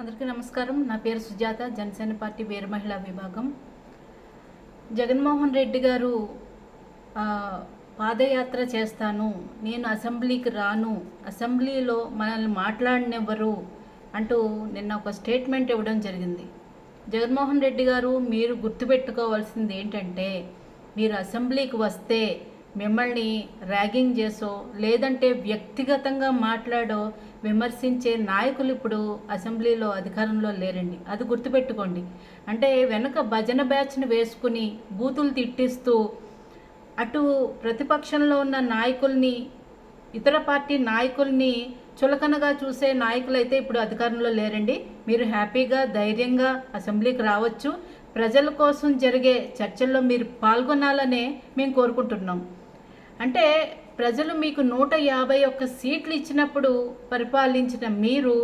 అందరికీ నమస్కారం. నా పేరు సుజాత, జనసేన పార్టీ వీర మహిళా విభాగం. జగన్మోహన్ రెడ్డి గారు పాదయాత్ర చేస్తాను, నేను అసెంబ్లీకి రాను, అసెంబ్లీలో మనల్ని మాట్లాడనివ్వరు అంటూ నిన్న ఒక స్టేట్మెంట్ ఇవ్వడం జరిగింది. జగన్మోహన్ రెడ్డి గారు, మీరు గుర్తుపెట్టుకోవాల్సింది ఏంటంటే, మీరు అసెంబ్లీకి వస్తే మిమ్మల్ని ర్యాగింగ్ చేసో లేదంటే వ్యక్తిగతంగా మాట్లాడో విమర్శించే నాయకులు ఇప్పుడు అసెంబ్లీలో అధికారంలో లేరండి. అది గుర్తుపెట్టుకోండి. అంటే వెనక భజన బ్యాచ్ని వేసుకుని బూతులు తిట్టిస్తూ అటు ప్రతిపక్షంలో ఉన్న నాయకుల్ని, ఇతర పార్టీ నాయకుల్ని చులకనగా చూసే నాయకులైతే ఇప్పుడు అధికారంలో లేరండి. మీరు హ్యాపీగా ధైర్యంగా అసెంబ్లీకి రావచ్చు. ప్రజల కోసం జరిగే చర్చల్లో మీరు పాల్గొనాలనే మేము కోరుకుంటున్నాం. అంటే ప్రజలు మీకు 151 సీట్లు ఇచ్చినప్పుడు పరిపాలించిన మీరు,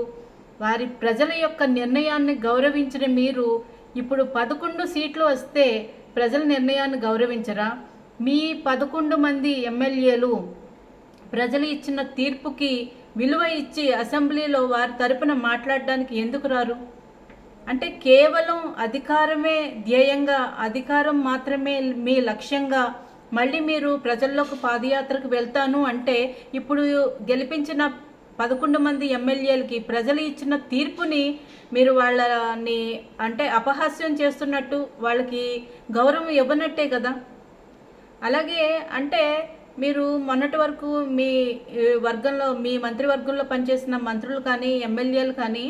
వారి ప్రజల యొక్క నిర్ణయాన్ని గౌరవించిన మీరు, ఇప్పుడు 11 సీట్లు వస్తే ప్రజల నిర్ణయాన్ని గౌరవించరా? మీ 11 మంది ఎమ్మెల్యేలు ప్రజలు ఇచ్చిన తీర్పుకి విలువ ఇచ్చి అసెంబ్లీలో వారి తరపున మాట్లాడడానికి ఎందుకు రారు? అంటే కేవలం అధికారమే ధ్యేయంగా, అధికారం మాత్రమే మీ లక్ష్యంగా మళ్ళీ మీరు ప్రజల్లోకి పాదయాత్రకు వెళ్తాను అంటే, ఇప్పుడు గెలిపించిన 11 మంది ఎమ్మెల్యేలకి ప్రజలు ఇచ్చిన తీర్పుని మీరు వాళ్ళని అంటే అపహాస్యం చేస్తున్నట్టు, వాళ్ళకి గౌరవం ఇవ్వనట్టే కదా. అలాగే అంటే మీరు మొన్నటి వరకు మీ వర్గంలో, మీ మంత్రివర్గంలో పనిచేసిన మంత్రులు కానీ ఎమ్మెల్యేలు కానీ,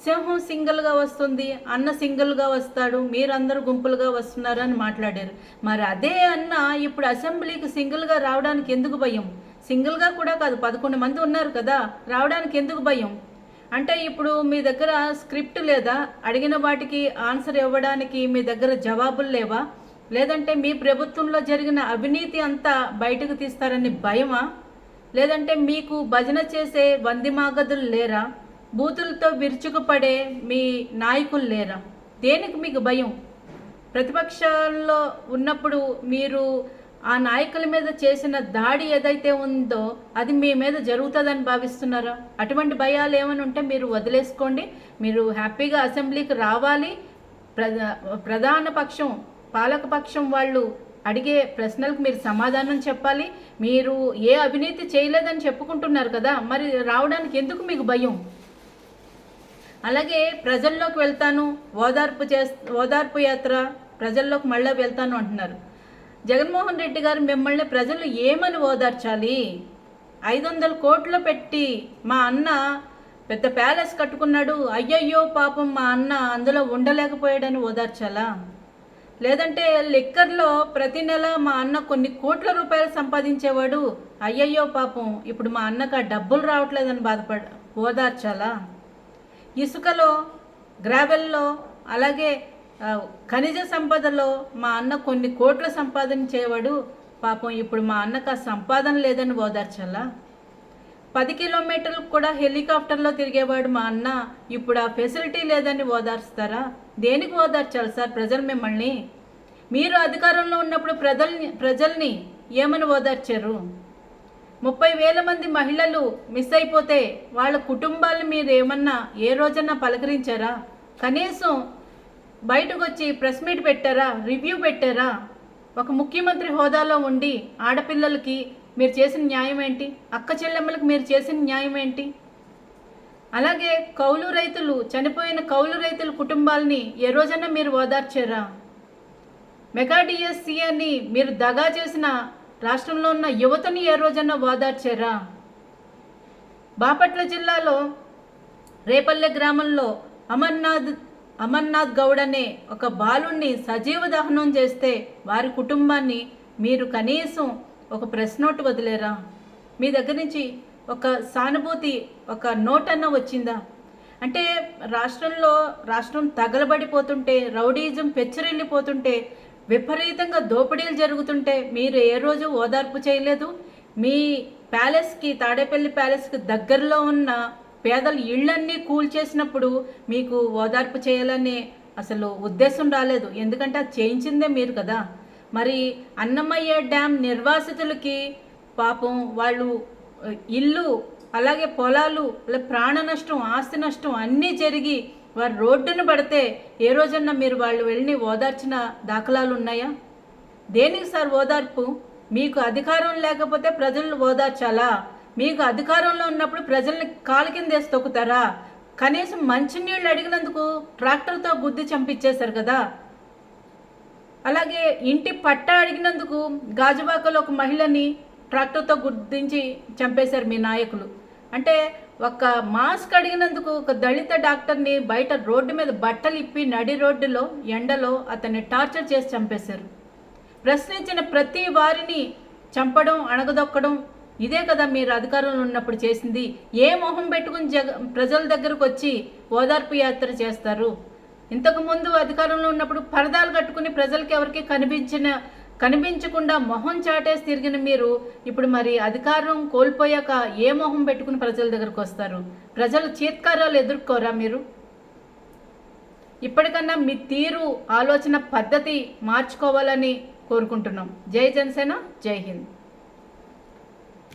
సింహం సింగిల్గా వస్తుంది, అన్న సింగిల్గా వస్తాడు, మీరందరూ గుంపులుగా వస్తున్నారు అని మాట్లాడారు. మరి అదే అన్న ఇప్పుడు అసెంబ్లీకి సింగిల్గా రావడానికి ఎందుకు భయం? సింగిల్గా కూడా కాదు, 11 మంది ఉన్నారు కదా, రావడానికి ఎందుకు భయం? అంటే ఇప్పుడు మీ దగ్గర స్క్రిప్ట్ లేదా? అడిగిన వాటికి ఆన్సర్ ఇవ్వడానికి మీ దగ్గర జవాబులు లేవా? లేదంటే మీ ప్రభుత్వంలో జరిగిన అవినీతి అంతా బయటకు తీస్తారని భయమా? లేదంటే మీకు భజన చేసే వందిమాగదులు లేరా? బూతులతో విరుచుకుపడే మీ నాయకులు లేరా? దేనికి మీకు భయం? ప్రతిపక్షాల్లో ఉన్నప్పుడు మీరు ఆ నాయకుల మీద చేసిన దాడి ఏదైతే ఉందో అది మీ మీద జరుగుతుందని భావిస్తున్నారా? అటువంటి భయాలు ఏమైనా ఉంటే మీరు వదిలేసుకోండి. మీరు హ్యాపీగా అసెంబ్లీకి రావాలి. ప్రధాన పక్షం, పాలకపక్షం వాళ్ళు అడిగే ప్రశ్నలకు మీరు సమాధానం చెప్పాలి. మీరు ఏ అవినీతి చేయలేదని చెప్పుకుంటున్నారు కదా, మరి రావడానికి ఎందుకు మీకు భయం? అలాగే ప్రజల్లోకి వెళ్తాను, ఓదార్పు యాత్ర, ప్రజల్లోకి మళ్ళీ వెళ్తాను అంటున్నారు. జగన్మోహన్ రెడ్డి గారు, మిమ్మల్ని ప్రజలు ఏమని ఓదార్చాలి? 500 కోట్లు పెట్టి మా అన్న పెద్ద ప్యాలెస్ కట్టుకున్నాడు, అయ్యయ్యో పాపం మా అన్న అందులో ఉండలేకపోయాడని ఓదార్చాలా? లేదంటే లిక్కర్లో ప్రతి నెల మా అన్న కొన్ని కోట్ల రూపాయలు సంపాదించేవాడు, అయ్యయ్యో పాపం ఇప్పుడు మా అన్నకు ఆ డబ్బులు రావట్లేదని ఓదార్చాలా? ఇసుకలో, గ్రావెల్లో, అలాగే ఖనిజ సంపదలో మా అన్న కొన్ని కోట్ల సంపాదించేవాడు, పాపం ఇప్పుడు మా అన్నకు ఆ సంపాదన లేదని ఓదార్చాలా? 10 కిలోమీటర్లకు కూడా హెలికాప్టర్లో తిరిగేవాడు మా అన్న, ఇప్పుడు ఆ ఫెసిలిటీ లేదని ఓదార్స్తారా? దేనికి ఓదార్చాలి సార్ ప్రజలు మిమ్మల్ని? మీరు అధికారంలో ఉన్నప్పుడు ప్రజల్ని ఏమని ఓదార్చారు? 30,000 మంది మహిళలు మిస్ అయిపోతే వాళ్ళ కుటుంబాలను మీరు ఏమన్నా ఏ రోజన్నా పలకరించారా? కనీసం బయటకు వచ్చి ప్రెస్ మీట్ పెట్టారా? రివ్యూ పెట్టారా? ఒక ముఖ్యమంత్రి హోదాలో ఉండి ఆడపిల్లలకి మీరు చేసిన న్యాయం ఏంటి? అక్క చెల్లెమ్మలకు మీరు చేసిన న్యాయం ఏంటి? అలాగే కౌలు రైతులు, చనిపోయిన కౌలు రైతుల కుటుంబాలని ఏ రోజన్నా మీరు ఓదార్చారా? మెగా డిఎస్సి అని మీరు దగా చేసిన రాష్ట్రంలో ఉన్న యువతని ఏ రోజన్నా ఓదార్చారా? బాపట్ల జిల్లాలో రేపల్లె గ్రామంలో అమర్నాథ్ గౌడ్ అనే ఒక బాలుణ్ణి సజీవ దహనం చేస్తే వారి కుటుంబాన్ని మీరు కనీసం ఒక ప్రెస్ నోట్ వదిలేరా? మీ దగ్గర నుంచి ఒక సానుభూతి, ఒక నోట్ అన్న వచ్చిందా? అంటే రాష్ట్రం తగలబడిపోతుంటే, రౌడీజం పెచ్చరిల్లిపోతుంటే, విపరీతంగా దోపిడీలు జరుగుతుంటే మీరు ఏ రోజు ఓదార్పు చేయలేదు. మీ ప్యాలెస్కి, తాడేపల్లి ప్యాలెస్కి దగ్గరలో ఉన్న పేదల ఇళ్ళన్నీ కూల్చేసినప్పుడు మీకు ఓదార్పు చేయాలనే అసలు ఉద్దేశం రాలేదు. ఎందుకంటే అది చేయించిందే మీరు కదా. మరి అన్నమయ్య డ్యామ్ నిర్వాసితులకి పాపం వాళ్ళు ఇల్లు అలాగే పొలాలు, ప్రాణ నష్టం, ఆస్తి నష్టం అన్నీ జరిగి వారు రోడ్డును పడితే ఏ రోజన్నా మీరు వాళ్ళు వెళ్ళి ఓదార్చిన దాఖలాలు ఉన్నాయా? దేనికి సార్ ఓదార్పు? మీకు అధికారం లేకపోతే ప్రజలను ఓదార్చాలా? మీకు అధికారంలో ఉన్నప్పుడు ప్రజల్ని కాలు కింద వేసి తొక్కుతారా? కనీసం మంచినీళ్ళు అడిగినందుకు ట్రాక్టర్తో గుద్ది చంపించేశారు కదా. అలాగే ఇంటి పట్టా అడిగినందుకు గాజువాకలో ఒక మహిళని ట్రాక్టర్తో గుద్దించి చంపేశారు మీ నాయకులు. అంటే ఒక మాస్క్ అడిగినందుకు ఒక దళిత డాక్టర్ని బయట రోడ్డు మీద బట్టలు ఇప్పి నడి రోడ్డులో ఎండలో అతన్ని టార్చర్ చేసి చంపేశారు. ప్రశ్నించిన ప్రతి వారిని చంపడం, అణగదొక్కడం, ఇదే కదా మీరు అధికారంలో ఉన్నప్పుడు చేసింది. ఏ మొహం పెట్టుకుని ప్రజల దగ్గరకు వచ్చి ఓదార్పు యాత్ర చేస్తారు? ఇంతకుముందు అధికారంలో ఉన్నప్పుడు పరదాలు కట్టుకుని ప్రజలకి ఎవరికి కనిపించకుండా మొహం చాటేసి తిరిగిన మీరు ఇప్పుడు మరి అధికారం కోల్పోయాక ఏ మొహం పెట్టుకుని ప్రజల దగ్గరకు వస్తారు? ప్రజల చీత్కారాలు ఎదుర్కోరా మీరు? ఇప్పటికన్నా మీ తీరు, ఆలోచన పద్ధతి మార్చుకోవాలని కోరుకుంటున్నాం. జై జనసేన, జై హింద్.